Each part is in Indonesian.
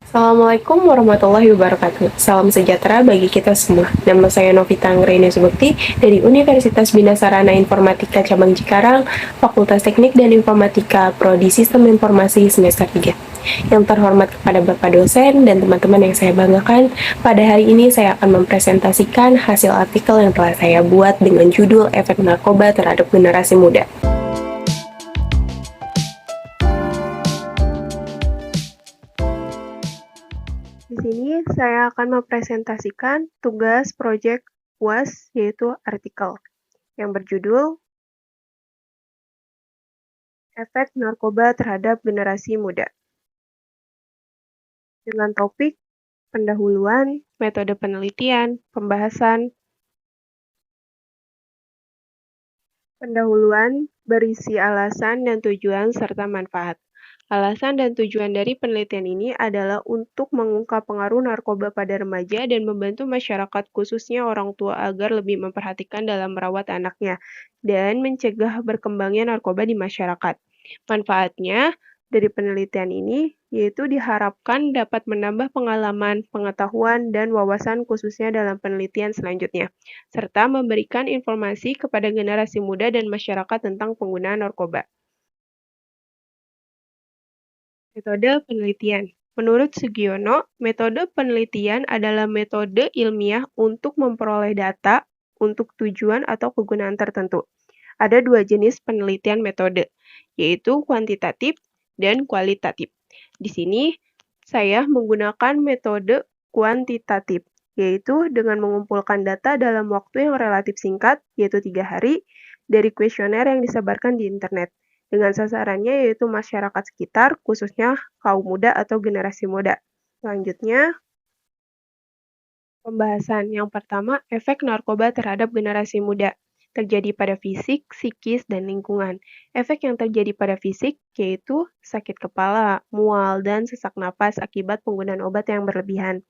Assalamualaikum warahmatullahi wabarakatuh. Salam sejahtera bagi kita semua. Nama saya Novita Anggreni Subekti dari Universitas Bina Sarana Informatika Cabang Cikarang, Fakultas Teknik dan Informatika, Prodi Sistem Informasi semester 3. Yang terhormat kepada Bapak dosen dan teman-teman yang saya banggakan, pada hari ini saya akan mempresentasikan hasil artikel yang telah saya buat dengan judul Efek Narkoba Terhadap Generasi Muda. Di sini saya akan mempresentasikan tugas proyek UAS, yaitu artikel, yang berjudul Efek Narkoba Terhadap Generasi Muda. Dengan topik pendahuluan, metode penelitian, pembahasan. Pendahuluan berisi alasan dan tujuan serta manfaat. Alasan dan tujuan dari penelitian ini adalah untuk mengungkap pengaruh narkoba pada remaja dan membantu masyarakat khususnya orang tua agar lebih memperhatikan dalam merawat anaknya dan mencegah berkembangnya narkoba di masyarakat. Manfaatnya dari penelitian ini yaitu diharapkan dapat menambah pengalaman, pengetahuan, dan wawasan khususnya dalam penelitian selanjutnya, serta memberikan informasi kepada generasi muda dan masyarakat tentang penggunaan narkoba. Metode penelitian. Menurut Sugiono, metode penelitian adalah metode ilmiah untuk memperoleh data untuk tujuan atau kegunaan tertentu. Ada dua jenis penelitian metode, yaitu kuantitatif dan kualitatif. Di sini, saya menggunakan metode kuantitatif, yaitu dengan mengumpulkan data dalam waktu yang relatif singkat, yaitu 3 hari, dari kuesioner yang disebarkan di internet dengan sasarannya yaitu masyarakat sekitar, khususnya kaum muda atau generasi muda. Selanjutnya, pembahasan. Yang pertama, efek narkoba terhadap generasi muda. Terjadi pada fisik, psikis, dan lingkungan. Efek yang terjadi pada fisik yaitu sakit kepala, mual, dan sesak napas akibat penggunaan obat yang berlebihan.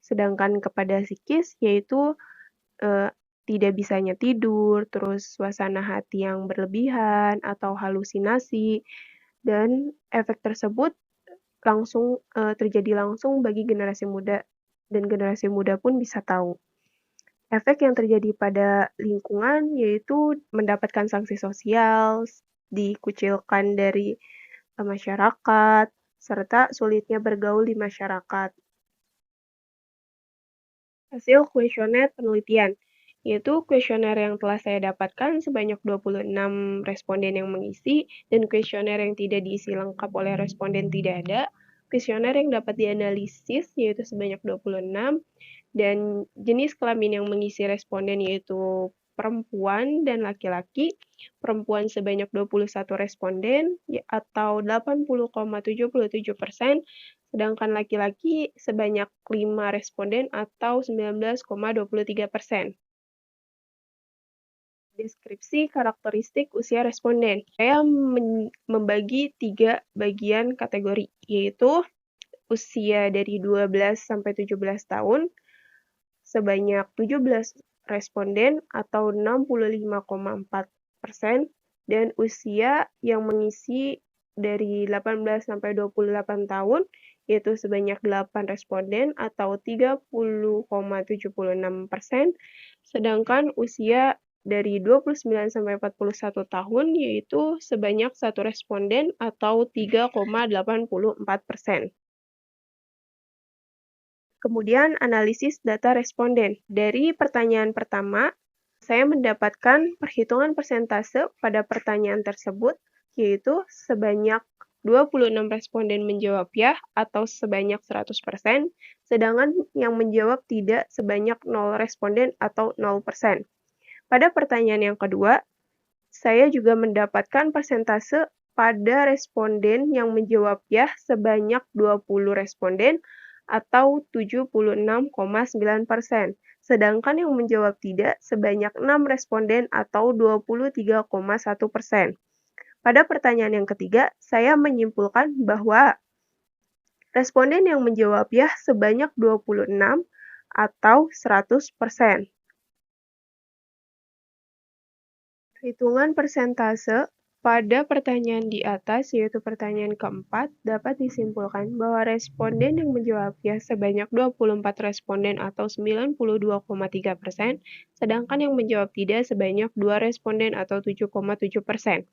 Sedangkan kepada psikis yaitu eh, tidak bisanya tidur, terus suasana hati yang berlebihan, atau halusinasi, dan efek tersebut terjadi langsung bagi generasi muda, dan generasi muda pun bisa tahu. Efek yang terjadi pada lingkungan yaitu mendapatkan sanksi sosial, dikucilkan dari masyarakat, serta sulitnya bergaul di masyarakat. Hasil kuesioner penelitian, yaitu kuesioner yang telah saya dapatkan sebanyak 26 responden yang mengisi, dan kuesioner yang tidak diisi lengkap oleh responden tidak ada. Kuesioner yang dapat dianalisis yaitu sebanyak 26, dan jenis kelamin yang mengisi responden yaitu perempuan dan laki-laki. Perempuan sebanyak 21 responden atau 80,77%, sedangkan laki-laki sebanyak 5 responden atau 19,23%. Deskripsi karakteristik usia responden. Saya membagi 3 bagian kategori, yaitu usia dari 12 sampai 17 tahun, sebanyak 17 responden atau 65,4%, dan usia yang mengisi dari 18 sampai 28 tahun, yaitu sebanyak 8 responden atau 30,76%, sedangkan usia dari 29 sampai 41 tahun yaitu sebanyak 1 responden atau 3,84%. Kemudian analisis data responden. Dari pertanyaan pertama, saya mendapatkan perhitungan persentase pada pertanyaan tersebut, yaitu sebanyak 26 responden menjawab ya atau sebanyak 100%, sedangkan yang menjawab tidak sebanyak 0 responden atau 0%. Pada pertanyaan yang kedua, saya juga mendapatkan persentase pada responden yang menjawab ya sebanyak 20 responden atau 76,9%, sedangkan yang menjawab tidak sebanyak 6 responden atau 23,1%. Pada pertanyaan yang ketiga, saya menyimpulkan bahwa responden yang menjawab ya sebanyak 26 atau 100%. Hitungan persentase Pada pertanyaan di atas, yaitu pertanyaan keempat, dapat disimpulkan bahwa responden yang menjawab ya sebanyak 24 responden atau 92,3%, sedangkan yang menjawab tidak sebanyak 2 responden atau 7,7%.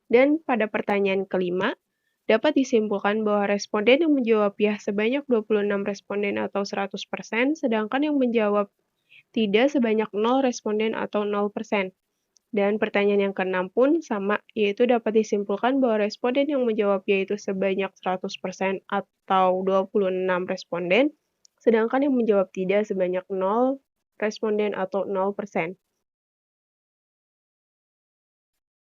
Dan pada pertanyaan kelima, dapat disimpulkan bahwa responden yang menjawab ya sebanyak 26 responden atau 100%, sedangkan yang menjawab tidak sebanyak 0 responden atau 0%. Dan pertanyaan yang keenam pun sama, yaitu dapat disimpulkan bahwa responden yang menjawab yaitu sebanyak 100% atau 26 responden, sedangkan yang menjawab tidak sebanyak 0 responden atau 0%.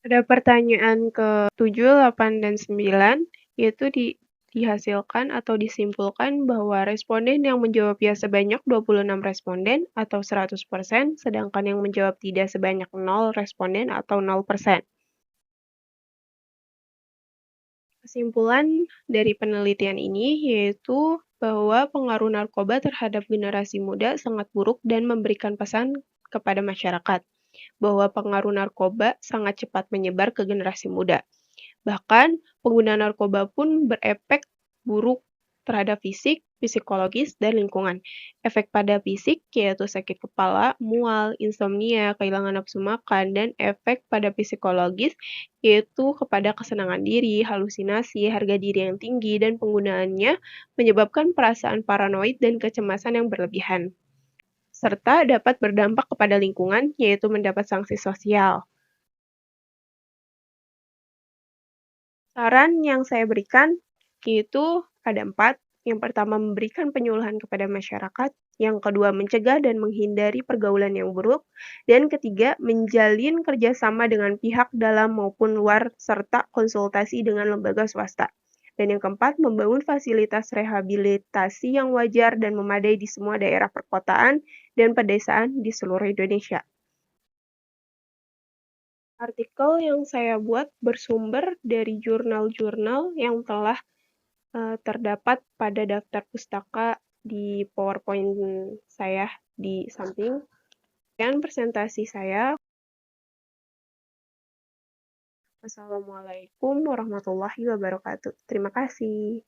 Pada pertanyaan ke-7, 8, dan 9, yaitu dihasilkan atau disimpulkan bahwa responden yang menjawab ya sebanyak 26 responden atau 100%, sedangkan yang menjawab tidak sebanyak 0 responden atau 0%. Kesimpulan dari penelitian ini yaitu bahwa pengaruh narkoba terhadap generasi muda sangat buruk dan memberikan pesan kepada masyarakat bahwa pengaruh narkoba sangat cepat menyebar ke generasi muda. Bahkan, pengguna narkoba pun berefek buruk terhadap fisik, psikologis, dan lingkungan. Efek pada fisik yaitu sakit kepala, mual, insomnia, kehilangan nafsu makan, dan efek pada psikologis yaitu kepada kesenangan diri, halusinasi, harga diri yang tinggi, dan penggunaannya menyebabkan perasaan paranoid dan kecemasan yang berlebihan. Serta dapat berdampak kepada lingkungan, yaitu mendapat sanksi sosial. Saran yang saya berikan yaitu ada 4. Yang pertama, memberikan penyuluhan kepada masyarakat. Yang kedua, mencegah dan menghindari pergaulan yang buruk. Dan ketiga, menjalin kerjasama dengan pihak dalam maupun luar serta konsultasi dengan lembaga swasta. Dan yang keempat, membangun fasilitas rehabilitasi yang wajar dan memadai di semua daerah perkotaan dan pedesaan di seluruh Indonesia. Artikel yang saya buat bersumber dari jurnal-jurnal yang telah terdapat pada daftar pustaka di PowerPoint saya di samping. Sekian presentasi saya. Wassalamualaikum warahmatullahi wabarakatuh. Terima kasih.